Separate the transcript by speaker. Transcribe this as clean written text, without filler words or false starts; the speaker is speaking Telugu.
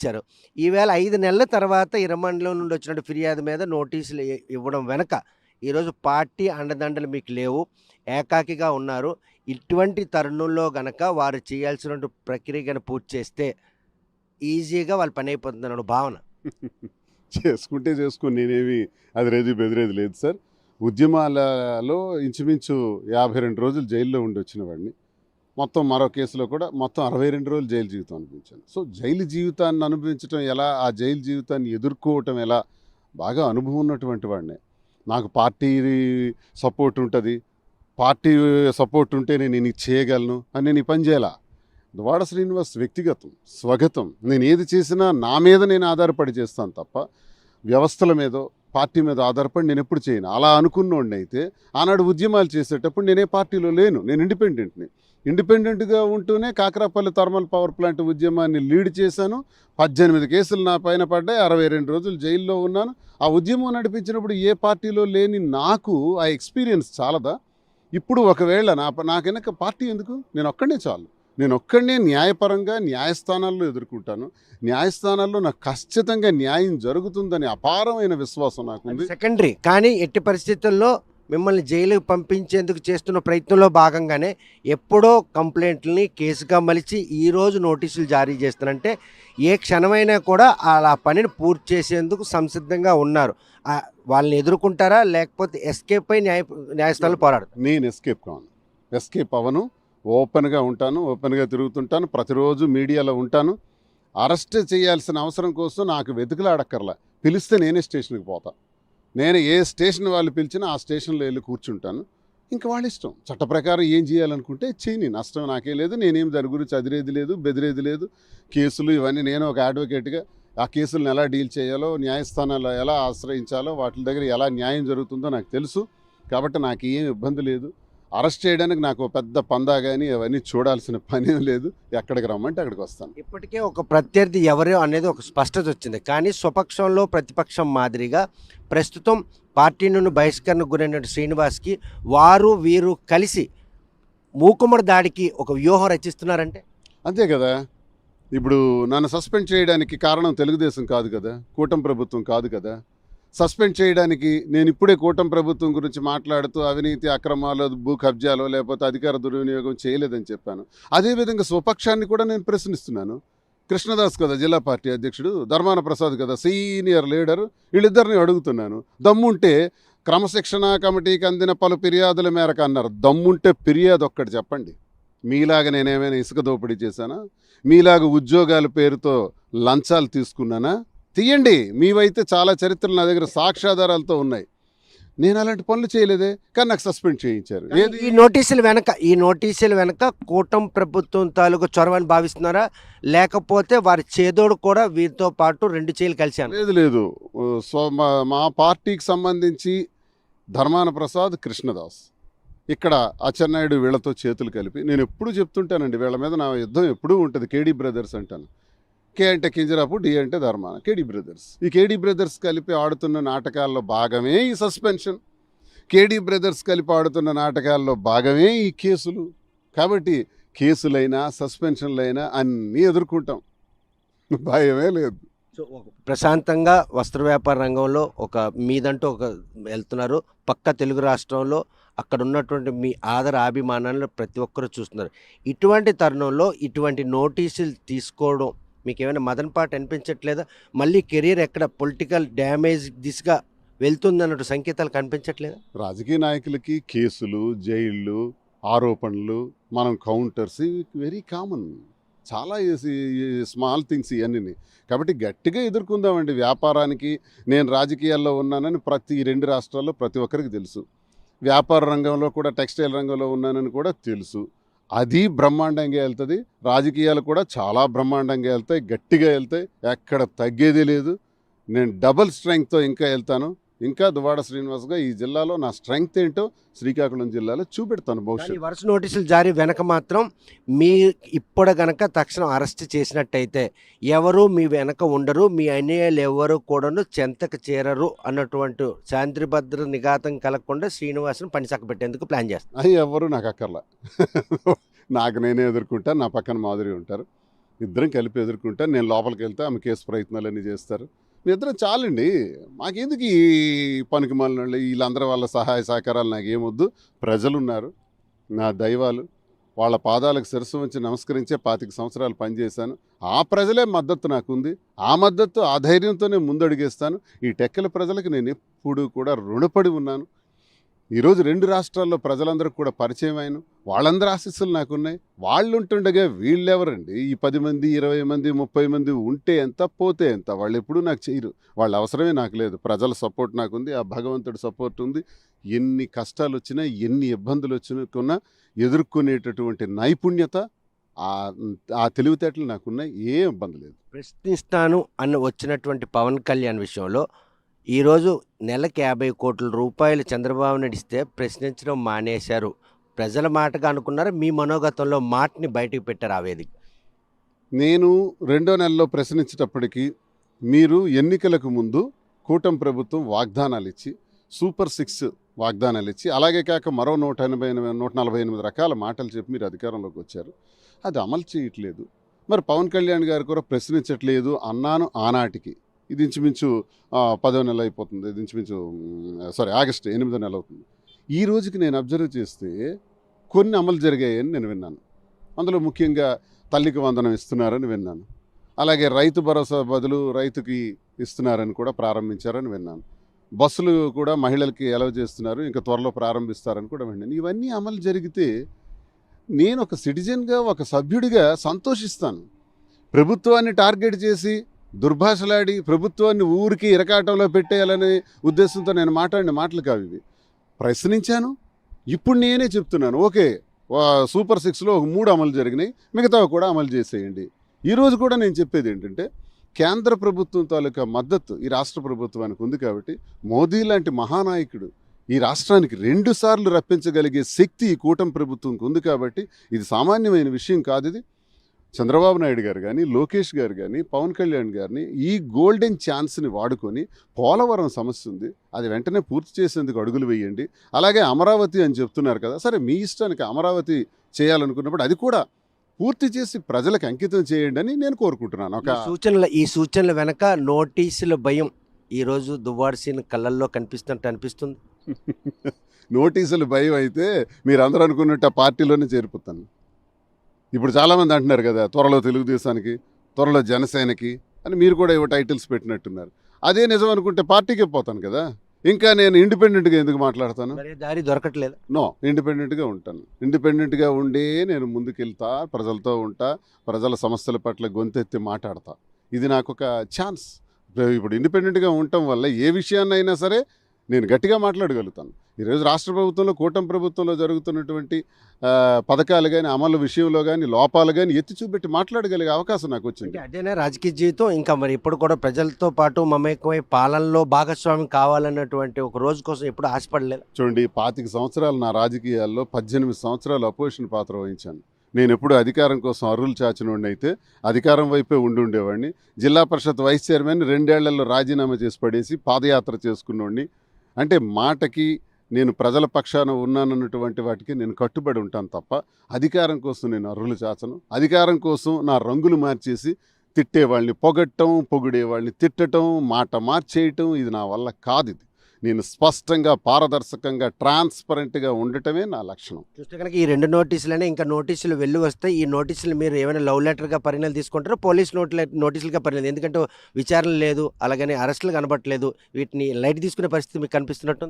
Speaker 1: ఇచ్చారు. ఈవేళ 5 నెలల తర్వాత ఈ రిమాండ్‌లో నుండి వచ్చినట్టు ఫిర్యాదు మీద నోటీసులు ఇవ్వడం వెనక ఈరోజు పార్టీ అండదండలు మీకు లేవు. ఏకాకిగా ఉన్నారు. ఇటువంటి తరుణంలో గనక వారు చేయాల్సినటువంటి ప్రక్రియ గాని పూర్తి చేస్తే ఈజీగా వాళ్ళ పని అయిపోతుందన్న భావన.
Speaker 2: చేసుకుంటే చేసుకొని నేనేమి అదిరేది బెదిరేది లేదు సార్. ఉద్యమాలలో ఇంచుమించు 52 రోజులు జైల్లో ఉండి వచ్చిన వాడిని. మొత్తం మరో కేసులో కూడా మొత్తం 62 రోజులు జైలు జీవితం అనుభవించాను. సో జైలు జీవితాన్ని అనుభవించడం ఎలా, ఆ జైలు జీవితాన్ని ఎదుర్కోవటం ఎలా, బాగా అనుభవం ఉన్నటువంటి వాడినే. నాకు పార్టీ సపోర్ట్ ఉంటుంది, పార్టీ సపోర్ట్ ఉంటే నేను ఇది చేయగలను అని నేను ఈ పని చేయాల. దువ్వాడ శ్రీనివాస్ వ్యక్తిగతం, స్వగతం. నేను ఏది చేసినా నా మీద నేను ఆధారపడి చేస్తాను తప్ప వ్యవస్థల మీదో పార్టీ మీద ఆధారపడి నేను ఎప్పుడు చేయను. అలా అనుకున్నోడిని అయితే ఆనాడు ఉద్యమాలు చేసేటప్పుడు నేనే పార్టీలో లేను, నేను ఇండిపెండెంట్ని. ఇండిపెండెంట్గా ఉంటూనే కాకరాపల్లి థర్మల్ పవర్ ప్లాంట్ ఉద్యమాన్ని లీడ్ చేశాను. 18 కేసులు నా పైన పడ్డాయి. 62 రోజులు జైల్లో ఉన్నాను. ఆ ఉద్యమం నడిపించినప్పుడు ఏ పార్టీలో లేని నాకు ఆ ఎక్స్పీరియన్స్ చాలదా? ఇప్పుడు ఒకవేళ నాకు వెనక పార్టీ ఎందుకు? నేను ఒక్కడే చాలు. నేను ఒక్కడనే న్యాయపరంగా న్యాయస్థానాల్లో ఎదుర్కొంటాను. న్యాయస్థానాల్లో నాకు ఖచ్చితంగా న్యాయం జరుగుతుందని అపారమైన విశ్వాసం నాకుంది.
Speaker 1: సెకండరీ కానీ ఎట్టి పరిస్థితుల్లో మిమ్మల్ని జైలుకి పంపించేందుకు చేస్తున్న ప్రయత్నంలో భాగంగానే ఎప్పుడో కంప్లైంట్లని కేసుగా మలిచి ఈరోజు నోటీసులు జారీ చేస్తారంటే ఏ క్షణమైనా కూడా అలా పనిని పూర్తి చేసేందుకు సంసిద్ధంగా ఉన్నారు. వాళ్ళని ఎదుర్కొంటారా లేకపోతే ఎస్కేప్ అయి న్యాయస్థానంలో పోరాడతారు?
Speaker 2: నేను ఎస్కేప్ కాను, ఎస్కేప్ అవ్వను. ఓపెన్గా ఉంటాను, ఓపెన్గా తిరుగుతుంటాను, ప్రతిరోజు మీడియాలో ఉంటాను. అరెస్ట్ చేయాల్సిన అవసరం కోసం నాకు వెతుకులాడక్కర్లా. పిలిస్తే నేనే స్టేషన్కి పోతా. నేను ఏ స్టేషన్ వాళ్ళు పిలిచినా ఆ స్టేషన్లో వెళ్ళి కూర్చుంటాను. ఇంకా వాళ్ళ ఇష్టం. చట్ట ప్రకారం ఏం చేయాలనుకుంటే చేయని, నష్టం నాకే లేదు. నేనేం దాని గురించి అదిరేది లేదు, బెదిరేది లేదు. కేసులు ఇవన్నీ నేను ఒక అడ్వకేట్గా ఆ కేసులను ఎలా డీల్ చేయాలో, న్యాయస్థానాలు ఎలా ఆశ్రయించాలో, వాటి దగ్గర ఎలా న్యాయం జరుగుతుందో నాకు తెలుసు. కాబట్టి నాకు ఏం ఇబ్బంది లేదు. అరెస్ట్ చేయడానికి నాకు పెద్ద పందా కానీ అవన్నీ చూడాల్సిన పని లేదు. ఎక్కడికి రమ్మంటే అక్కడికి వస్తాను.
Speaker 1: ఇప్పటికే ఒక ప్రత్యర్థి ఎవరు అనేది ఒక స్పష్టత వచ్చింది. కానీ స్వపక్షంలో ప్రతిపక్షం మాదిరిగా ప్రస్తుతం పార్టీ నుండి బహిష్కరణకు గురైన శ్రీనివాస్కి వీరు కలిసి మూకుమ్మడి దాడికి ఒక వ్యూహం రచిస్తున్నారంటే
Speaker 2: అంతే కదా. ఇప్పుడు నన్ను సస్పెండ్ చేయడానికి కారణం తెలుగుదేశం కాదు కదా, కూటమి ప్రభుత్వం కాదు కదా. సస్పెండ్ చేయడానికి నేను ఇప్పుడే కూటమి ప్రభుత్వం గురించి మాట్లాడుతూ అవినీతి అక్రమాలు, భూ కబ్జాలు, లేకపోతే అధికార దుర్వినియోగం చేయలేదని చెప్పాను. అదేవిధంగా స్వపక్షాన్ని కూడా నేను ప్రశ్నిస్తున్నాను. కృష్ణదాస్ కదా జిల్లా పార్టీ అధ్యక్షుడు, ధర్మాన ప్రసాద్ కదా సీనియర్ లీడరు, వీళ్ళిద్దరిని అడుగుతున్నాను. దమ్ముంటే క్రమశిక్షణ కమిటీకి అందిన పలు ఫిర్యాదుల మేరకు అన్నారు. దమ్ముంటే ఫిర్యాదు ఒక్కటి చెప్పండి. మీలాగా నేనేమైనా ఇసుక దోపిడీ చేశానా? మీలాగా ఉద్యోగాల పేరుతో లంచాలు తీసుకున్నానా? తీయండి. మీవైతే చాలా చరిత్రలు నా దగ్గర సాక్ష్యాధారాలతో ఉన్నాయి. నేను అలాంటి పనులు చేయలేదే, కానీ నాకు సస్పెండ్ చేయించారు.
Speaker 1: ఈ నోటీసుల వెనక కూటమి ప్రభుత్వం తాలూకు చొరవని భావిస్తున్నారా, లేకపోతే వారి చేదోడు కూడా వీరితో పాటు 2 చేతులు కలిశాను?
Speaker 2: లేదు. మా పార్టీకి సంబంధించి ధర్మాన ప్రసాద్, కృష్ణదాస్, ఇక్కడ అచ్చెన్నాయుడు వీళ్ళతో చేతులు కలిపి నేను ఎప్పుడు చెప్తుంటానండి, వీళ్ళ మీద నా యుద్ధం ఎప్పుడూ ఉంటుంది. కేడీ బ్రదర్స్ అంటాను. కే అంటే కింజరాపు, డి అంటే ధర్మాన, కేడీ బ్రదర్స్. ఈ కేడీ బ్రదర్స్ కలిపి ఆడుతున్న నాటకాల్లో భాగమే ఈ సస్పెన్షన్. కేడీ బ్రదర్స్ కలిపి ఆడుతున్న నాటకాల్లో భాగమే ఈ కేసులు. కాబట్టి కేసులైనా సస్పెన్షన్లైనా అన్నీ ఎదుర్కొంటాం, భయమే లేదు.
Speaker 1: సో ప్రశాంతంగా వస్త్ర వ్యాపార రంగంలో మీదంటూ వెళ్తున్నారు. పక్క తెలుగు రాష్ట్రంలో అక్కడ ఉన్నటువంటి మీ ఆదరాభిమానాలను ప్రతి ఒక్కరూ చూస్తున్నారు. ఇటువంటి తరుణంలో ఇటువంటి నోటీసులు తీసుకోవడం మీకు ఏమైనా మదనపాటు అనిపించట్లేదా? మళ్ళీ కెరీర్ ఎక్కడ పొలిటికల్ డ్యామేజ్ దిశగా వెళ్తుందన్నట్టు సంకేతాలు కనిపించట్లేదా?
Speaker 2: రాజకీయ నాయకులకి కేసులు, జైళ్ళు, ఆరోపణలు, మనం కౌంటర్స్ వెరీ కామన్. చాలా స్మాల్ థింగ్స్ ఇవన్నీ. కాబట్టి గట్టిగా ఎదుర్కొందామండి. వ్యాపారానికి నేను రాజకీయాల్లో ఉన్నానని ప్రతి 2 రాష్ట్రాల్లో ప్రతి ఒక్కరికి తెలుసు. వ్యాపార రంగంలో కూడా, టెక్స్టైల్ రంగంలో ఉన్నానని కూడా తెలుసు. అది బ్రహ్మాండంగా వెళ్తుంది. రాజకీయాలు కూడా చాలా బ్రహ్మాండంగా వెళ్తాయి, గట్టిగా వెళ్తాయి, ఎక్కడ తగ్గేది లేదు. నేను డబుల్ స్ట్రెంగ్త్తో ఇంకా వెళ్తాను. ఇంకా దువ్వాడ శ్రీనివాస్గా ఈ జిల్లాలో నా స్ట్రెంగ్త్ ఏంటో శ్రీకాకుళం జిల్లాలో చూపెడతాను భవిష్యత్తు.
Speaker 1: వరుస నోటీసులు జారీ వెనక మాత్రం మీ ఇప్పుడు గనక తక్షణం అరెస్ట్ చేసినట్టయితే ఎవరు మీ వెనక ఉండరు, మీ అన్యాయాలు ఎవరు కూడాను చెంతకు చేరరు అన్నటువంటి శాంతి భద్ర నిఘాతం కలగకుండా శ్రీనివాసును పని చక్కబెట్టేందుకు ప్లాన్ చేస్తారు.
Speaker 2: అవి ఎవరు నాకు అక్కర్లా. నాకు నేనే ఎదుర్కొంటాను. నా పక్కన మాధురి ఉంటారు. ఇద్దరం కలిపి ఎదుర్కొంటాను. నేను లోపలికి వెళ్తే ఆమె కేసు ప్రయత్నాలన్నీ చేస్తారు. మీ ఇద్దరం చాలండి. మాకెందుకు ఈ పనికి మాలినోళ్ళు వీళ్ళందరూ వాళ్ళ సహాయ సహకారాలు నాకేమొద్దు. ప్రజలున్నారు, నా దైవాలు. వాళ్ళ పాదాలకు శిరస్సు ఉంచి నమస్కరించే 25 సంవత్సరాలు పనిచేశాను. ఆ ప్రజలే మద్దతు నాకుంది. ఆ మద్దతు, ఆ ధైర్యంతోనే ముందడుగేస్తాను. ఈ టెక్కల ప్రజలకు నేను ఎప్పుడూ కూడా రుణపడి ఉన్నాను. ఈరోజు 2 రాష్ట్రాల్లో ప్రజలందరికీ కూడా పరిచయం అయిన వాళ్ళందరి ఆశీస్సులు నాకున్నాయి. వాళ్ళు ఉంటుండగా వీళ్ళెవరండి? ఈ 10 మంది, 20 మంది, 30 మంది ఉంటే ఎంత, పోతే ఎంత? వాళ్ళు ఎప్పుడూ నాకు చేయరు. వాళ్ళ అవసరమే నాకు లేదు. ప్రజల సపోర్ట్ నాకుంది. ఆ భగవంతుడి సపోర్ట్ ఉంది. ఎన్ని కష్టాలు వచ్చినా, ఎన్ని ఇబ్బందులు వచ్చినా ఎదుర్కొనేటటువంటి నైపుణ్యత, ఆ ఆ తెలివితేటలు నాకున్నాయి. ఏ ఇబ్బంది లేదు.
Speaker 1: ప్రశ్నిస్తాను అని వచ్చినటువంటి పవన్ కళ్యాణ్ విషయంలో ఈరోజు నెలకి 50 కోట్ల రూపాయలు చంద్రబాబు నాయుడు ఇస్తే ప్రశ్నించడం మానేశారు. ప్రజల మాటగా అనుకున్నారు, మీ మనోగతంలో మాటని బయటకు పెట్టారు ఆ వేదిక.
Speaker 2: నేను రెండో నెలలో ప్రశ్నించేటప్పటికి మీరు ఎన్నికలకు ముందు కూటమి ప్రభుత్వం వాగ్దానాలు ఇచ్చి సూపర్ 6 వాగ్దానాలు ఇచ్చి అలాగే కాక మరో 148 రకాల మాటలు చెప్పి మీరు అధికారంలోకి వచ్చారు. అది అమలు చేయట్లేదు. మరి పవన్ కళ్యాణ్ గారు కూడా ప్రశ్నించట్లేదు అన్నాను ఆనాటికి. ఇది ఇంచుమించు 10వ నెల అయిపోతుంది. ఇది ఇంచుమించు ఆగస్టు 8వ నెల అవుతుంది. ఈ రోజుకి నేను అబ్జర్వ్ చేస్తే కొన్ని అమలు జరిగాయని నేను విన్నాను. అందులో ముఖ్యంగా తల్లికి వందనం ఇస్తున్నారని విన్నాను. అలాగే రైతు భరోసా బదులు రైతుకి ఇస్తున్నారని కూడా ప్రారంభించారని విన్నాను. బస్సులు కూడా మహిళలకి ఎలవ్ చేస్తున్నారు, ఇంకా త్వరలో ప్రారంభిస్తారని కూడా విన్నాను. ఇవన్నీ అమలు జరిగితే నేను ఒక సిటిజన్గా, ఒక సభ్యుడిగా సంతోషిస్తాను. ప్రభుత్వాన్ని టార్గెట్ చేసి దుర్భాషలాడి ప్రభుత్వాన్ని ఊరికి ఇరకాటంలో పెట్టేయాలనే ఉద్దేశంతో నేను మాట్లాడిన మాటలు కావు ఇవి. ప్రశ్నించాను. ఇప్పుడు నేనే చెప్తున్నాను, ఓకే, సూపర్ 6లో ఒక 3 అమలు జరిగినాయి, మిగతావి కూడా అమలు చేసేయండి. ఈరోజు కూడా నేను చెప్పేది ఏంటంటే కేంద్ర ప్రభుత్వం తాలూకా మద్దతు ఈ రాష్ట్ర ప్రభుత్వానికి ఉంది కాబట్టి మోదీ లాంటి మహానాయకుడు ఈ రాష్ట్రానికి 2 సార్లు రప్పించగలిగే శక్తి ఈ కూటమి ప్రభుత్వంకి ఉంది కాబట్టి ఇది సామాన్యమైన విషయం కాదు. ఇది చంద్రబాబు నాయుడు గారు కానీ, లోకేష్ గారు కానీ, పవన్ కళ్యాణ్ గారిని ఈ గోల్డెన్ ఛాన్స్ని వాడుకొని పోలవరం సమస్య ఉంది, అది వెంటనే పూర్తి చేసేందుకు అడుగులు వేయండి. అలాగే అమరావతి అని చెప్తున్నారు కదా, సరే మీ ఇష్టానికి అమరావతి చేయాలనుకున్నప్పుడు అది కూడా పూర్తి చేసి ప్రజలకు అంకితం చేయండి అని నేను కోరుకుంటున్నాను.
Speaker 1: ఈ సూచనల వెనక నోటీసుల భయం ఈరోజు దువ్వాడ సీన్ కళ్ళల్లో కనిపిస్తున్నట్టు అనిపిస్తుంది.
Speaker 2: నోటీసులు భయం అయితే మీరు అందరూ అనుకున్నట్టు ఆ పార్టీలోనే చేరిపోతాను. ఇప్పుడు చాలామంది అంటున్నారు కదా, త్వరలో తెలుగుదేశానికి, త్వరలో జనసేనకి అని మీరు కూడా ఏవో టైటిల్స్ పెట్టినట్టున్నారు. అదే నిజం అనుకుంటే పార్టీకే పోతాను కదా. ఇంకా నేను ఇండిపెండెంట్గా ఎందుకు మాట్లాడతాను?
Speaker 1: దారి దొరకట్లేదు.
Speaker 2: నో, ఇండిపెండెంట్గా ఉంటాను. ఇండిపెండెంట్గా ఉండే నేను ముందుకెళ్తా, ప్రజలతో ఉంటా, ప్రజల సమస్యల పట్ల గొంతెత్తి మాట్లాడతా. ఇది నాకు ఒక ఛాన్స్. ఇప్పుడు ఇండిపెండెంట్గా ఉండటం వల్ల ఏ విషయాన్నైనా సరే నేను గట్టిగా మాట్లాడగలుగుతాను. ఈరోజు రాష్ట్ర ప్రభుత్వంలో, కూటమి ప్రభుత్వంలో జరుగుతున్నటువంటి పథకాలు కానీ, అమలు విషయంలో కానీ, లోపాలు కానీ ఎత్తి చూపెట్టి మాట్లాడగలిగే అవకాశం నాకు వచ్చింది.
Speaker 1: అదేనా రాజకీయ జీవితం. ఇంకా మరి ఇప్పుడు కూడా ప్రజలతో పాటు మమేకమై పాలనలో భాగస్వామి కావాలన్నటువంటి ఒక రోజు కోసం ఎప్పుడు ఆశపడలేదు.
Speaker 2: చూడండి, 25 సంవత్సరాలు నా రాజకీయాల్లో 18 సంవత్సరాలు అపోజిషన్ పాత్ర వహించాను. నేను ఎప్పుడు అధికారం కోసం అర్రులు చాచినోడిని అయితే అధికారం వైపే ఉండేవాడిని. జిల్లా పరిషత్ వైస్ చైర్మన్ 2 ఏళ్లలో రాజీనామా చేసి పడేసి పాదయాత్ర చేసుకున్నోడిని. అంటే మాటకి నేను ప్రజల పక్షాన ఉన్నానన్నటువంటి వాటికి నేను కట్టుబడి ఉంటాను తప్ప అధికారం కోసం నేను అర్రులు చాచను. అధికారం కోసం నా రంగులు మార్చేసి తిట్టేవాళ్ళని పొగట్టం, పొగిడేవాళ్ళని తిట్టడం, మాట మార్చేయటం ఇది నా వల్ల కాదు. ఇది నేను స్పష్టంగా, పారదర్శకంగా, ట్రాన్స్పరెంట్గా ఉండటమే నా లక్షణం.
Speaker 1: చూస్తే కనుక ఈ 2 నోటీసులనే ఇంకా నోటీసులు వెళ్ళి వస్తాయి. ఈ నోటీసులు మీరు ఏమైనా లవ్ లెటర్గా పరిణాలు తీసుకుంటారో, పోలీస్ నోటీసులుగా పరిణాలు, ఎందుకంటే విచారణ లేదు, అలాగని అరెస్టులు కనబట్టలేదు, వీటిని లైట్ తీసుకునే పరిస్థితి మీకు కనిపిస్తున్నట్టు.